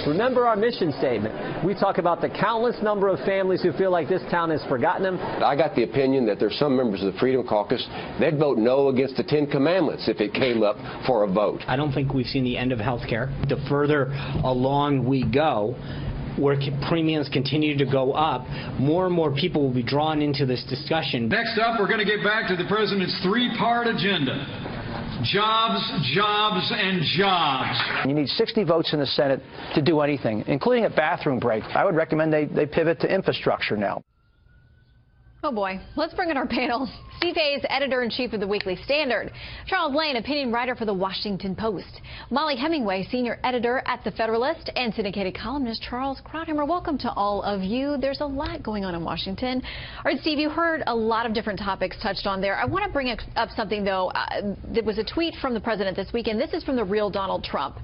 Remember our mission statement. We talk about the countless number of families who feel like this town has forgotten them. I got the opinion that there's some members of the Freedom Caucus, they'd vote no against the 10 Commandments if it came up for a vote. I don't think we've seen the end of health care. The further along we go, where premiums continue to go up, more and more people will be drawn into this discussion. Next up, we're going to get back to the president's three-part agenda. Jobs, jobs, and jobs. You need 60 votes in the Senate to do anything, including a bathroom break. I would recommend they pivot to infrastructure now. Oh boy, let's bring in our panel. Steve Hayes, editor-in-chief of the Weekly Standard. Charles Lane, opinion writer for the Washington Post. Molly Hemingway, senior editor at The Federalist, and syndicated columnist Charles Krauthammer. Welcome to all of you. There's a lot going on in Washington. All right, Steve, you heard a lot of different topics touched on there. I want to bring up something, though. There was a tweet from the president this weekend. This is from the real Donald Trump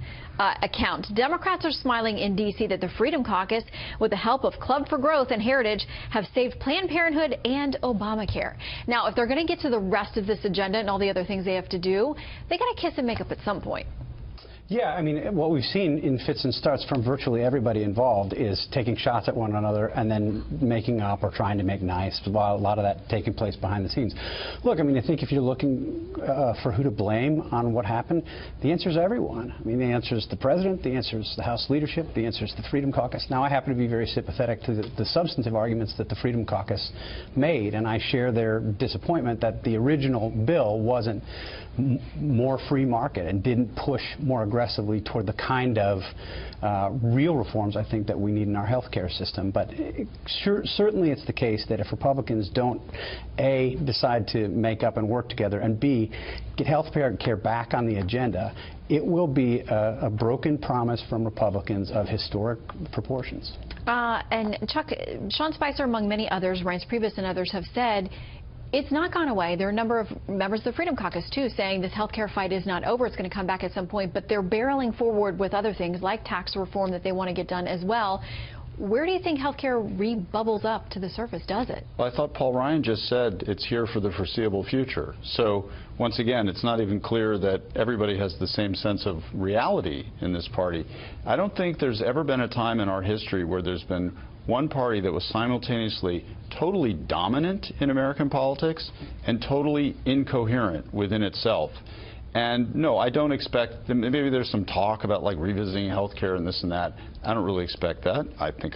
account. Democrats are smiling in D.C. that the Freedom Caucus, with the help of Club for Growth and Heritage, have saved Planned Parenthood and Obamacare. Now, if they're going to get to the rest of this agenda and all the other things they have to do, they got to kiss and make up at some point. Yeah, I mean, what we've seen in fits and starts from virtually everybody involved is taking shots at one another and then making up or trying to make nice, while a lot of that taking place behind the scenes. Look, I mean, I think if you're looking for who to blame on what happened, the answer is everyone. I mean, the answer is the president, the answer is the House leadership, the answer is the Freedom Caucus. Now, I happen to be very sympathetic to the substantive arguments that the Freedom Caucus made, and I share their disappointment that the original bill wasn't more free market and didn't push more aggressively toward the kind of real reforms I think that we need in our health care system. But certainly it's the case that if Republicans don't, A, decide to make up and work together, and B, get health care back on the agenda, it will be a broken promise from Republicans of historic proportions. And Chuck, Sean Spicer, among many others, Reince Priebus and others have said it's not gone away. There are a number of members of the Freedom Caucus, too, saying this health care fight is not over. It's going to come back at some point. But they're barreling forward with other things like tax reform that they want to get done as well. Where do you think health care re-bubbles up to the surface? Does it? Well, I thought Paul Ryan just said it's here for the foreseeable future. So, once again, it's not even clear that everybody has the same sense of reality in this party. I don't think there's ever been a time in our history where there's been one party that was simultaneously totally dominant in American politics and totally incoherent within itself. And no, I don't expect, maybe there's some talk about like revisiting health care and this and that. I don't really expect that. I think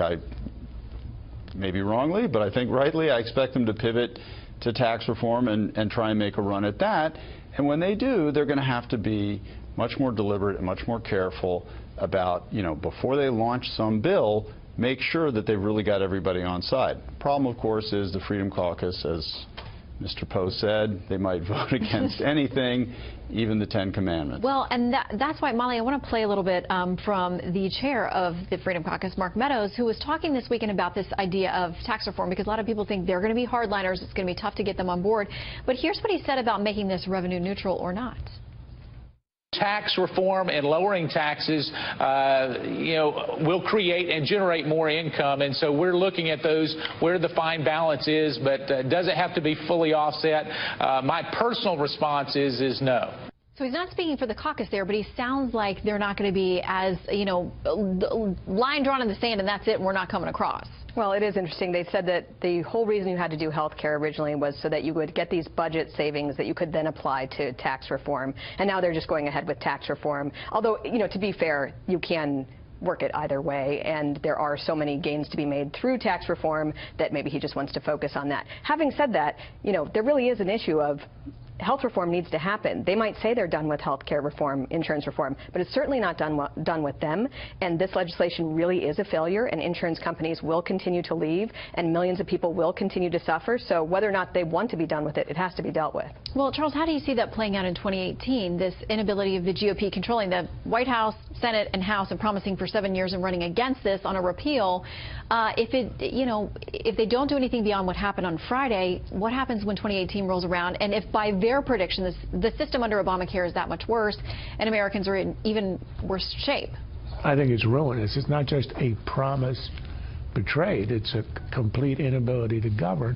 maybe wrongly, but I think rightly, I expect them to pivot to tax reform and try and make a run at that. And when they do, they're going to have to be much more deliberate and much more careful about, you know, before they launch some bill, make sure that they've really got everybody on side. Problem, of course, is the Freedom Caucus, as Mr. Poe said, they might vote against anything, even the 10 Commandments. Well, and that's why, Molly, I want to play a little bit from the chair of the Freedom Caucus, Mark Meadows, who was talking this weekend about this idea of tax reform, because a lot of people think they're going to be hardliners, it's going to be tough to get them on board. But here's what he said about making this revenue neutral or not. Tax reform and lowering taxes, will create and generate more income. And so we're looking at those, where the fine balance is, but does it have to be fully offset? My personal response is no. So he's not speaking for the caucus there, but he sounds like they're not going to be as, line drawn in the sand and that's it, and we're not coming across. Well, it is interesting. They said that the whole reason you had to do health care originally was so that you would get these budget savings that you could then apply to tax reform. And now they're just going ahead with tax reform. Although, to be fair, you can work it either way, and there are so many gains to be made through tax reform that maybe he just wants to focus on that. Having said that, there really is an issue of health reform needs to happen. They might say they're done with health care reform, insurance reform, but it's certainly not done with them. And this legislation really is a failure, and insurance companies will continue to leave, and millions of people will continue to suffer. So whether or not they want to be done with it, it has to be dealt with. Well, Charles, how do you see that playing out in 2018, this inability of the GOP controlling the White House, Senate, and House and promising for 7 years and running against this on a repeal? If they don't do anything beyond what happened on Friday, what happens when 2018 rolls around? And if by their prediction, the system under Obamacare is that much worse and Americans are in even worse shape? I think it's ruinous. It's not just a promise betrayed. It's a complete inability to govern,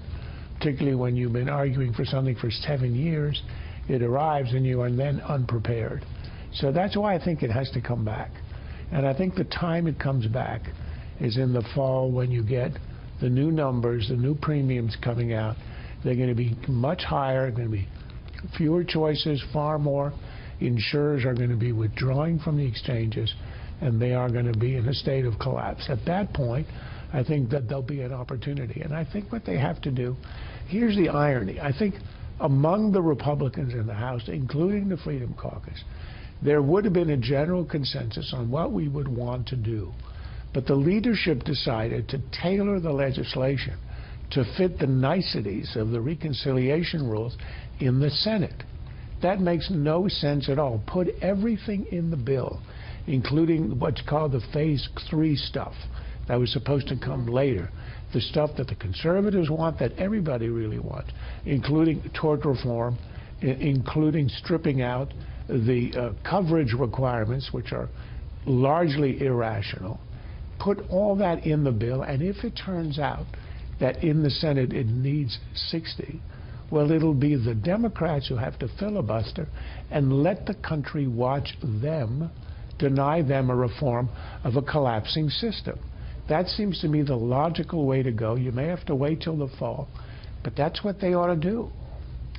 particularly when you've been arguing for something for 7 years. It arrives and you are then unprepared. So that's why I think it has to come back. And I think the time it comes back is in the fall when you get the new numbers, the new premiums coming out. They're going to be much higher, going to be fewer choices, far more. Insurers are going to be withdrawing from the exchanges, and they are going to be in a state of collapse. At that point, I think that there'll be an opportunity. And I think what they have to do, here's the irony. I think among the Republicans in the House, including the Freedom Caucus, there would have been a general consensus on what we would want to do. But the leadership decided to tailor the legislation to fit the niceties of the reconciliation rules in the Senate. That makes no sense at all. Put everything in the bill, including what's called the Phase 3 stuff that was supposed to come later, the stuff that the conservatives want, that everybody really wants, including tort reform, including stripping out the coverage requirements, which are largely irrational. Put all that in the bill, and if it turns out that in the Senate it needs 60, well, it'll be the Democrats who have to filibuster and let the country watch them deny them a reform of a collapsing system. That seems to me the logical way to go. You may have to wait till the fall, but that's what they ought to do.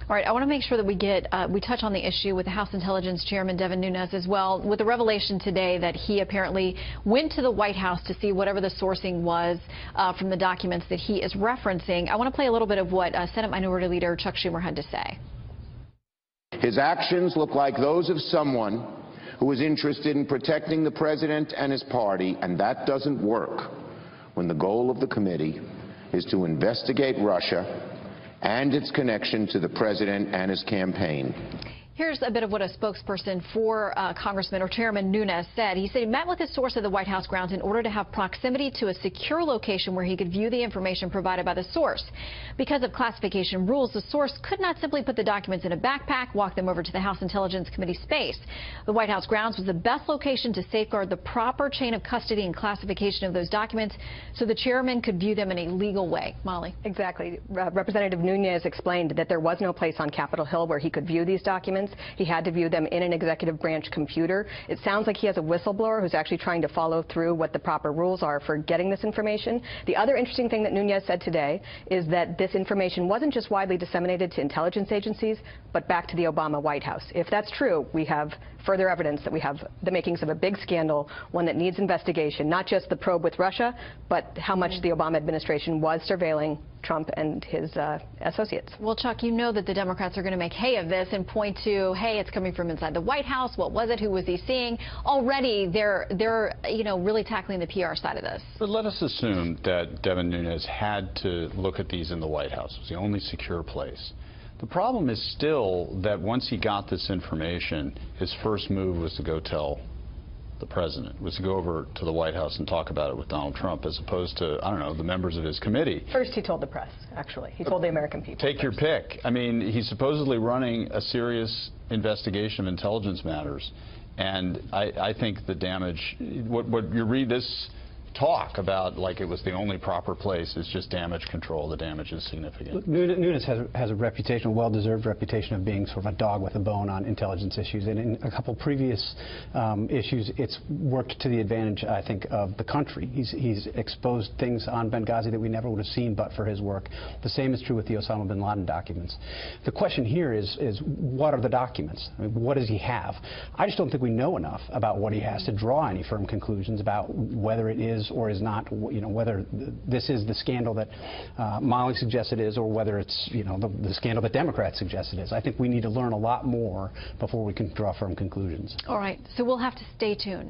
All right, I want to make sure that we touch on the issue with the House Intelligence Chairman Devin Nunes as well, with the revelation today that he apparently went to the White House to see whatever the sourcing was from the documents that he is referencing. I want to play a little bit of what Senate Minority Leader Chuck Schumer had to say. His actions look like those of someone who is interested in protecting the president and his party, and that doesn't work when the goal of the committee is to investigate Russia and its connection to the president and his campaign. Here's a bit of what a spokesperson for Congressman or Chairman Nunes said. He said he met with his source at the White House grounds in order to have proximity to a secure location where he could view the information provided by the source. Because of classification rules, the source could not simply put the documents in a backpack, walk them over to the House Intelligence Committee space. The White House grounds was the best location to safeguard the proper chain of custody and classification of those documents so the chairman could view them in a legal way. Molly. Exactly. Representative Nunes explained that there was no place on Capitol Hill where he could view these documents. He had to view them in an executive branch computer. It sounds like he has a whistleblower who's actually trying to follow through what the proper rules are for getting this information. The other interesting thing that Nunes said today is that this information wasn't just widely disseminated to intelligence agencies, but back to the Obama White House. If that's true, we have further evidence that we have the makings of a big scandal, one that needs investigation, not just the probe with Russia, but how much the Obama administration was surveilling Trump and his associates. Well, Chuck, you know that the Democrats are going to make hay of this and point to, hey, it's coming from inside the White House. What was it? Who was he seeing? Already, they're really tackling the PR side of this. But let us assume that Devin Nunes had to look at these in the White House. It was the only secure place. The problem is still that once he got this information, his first move was to go tell the president, was to go over to the White House and talk about it with Donald Trump, as opposed to, I don't know, the members of his committee. First he told the press, actually. He told the American people. Take your pick. I mean, he's supposedly running a serious investigation of intelligence matters, and I think the damage, what you read this talk about like it was the only proper place is just damage control. The damage is significant. Nunes has a reputation, a well-deserved reputation of being sort of a dog with a bone on intelligence issues, and in a couple previous issues it's worked to the advantage, I think, of the country. He's exposed things on Benghazi that we never would have seen but for his work. The same is true with the Osama bin Laden documents. The question here is what are the documents? I mean, what does he have? I just don't think we know enough about what he has to draw any firm conclusions about whether it is or is not, whether this is the scandal that Molly suggested is, or whether it's, the scandal that Democrats suggest it is. I think we need to learn a lot more before we can draw firm conclusions. All right, so we'll have to stay tuned.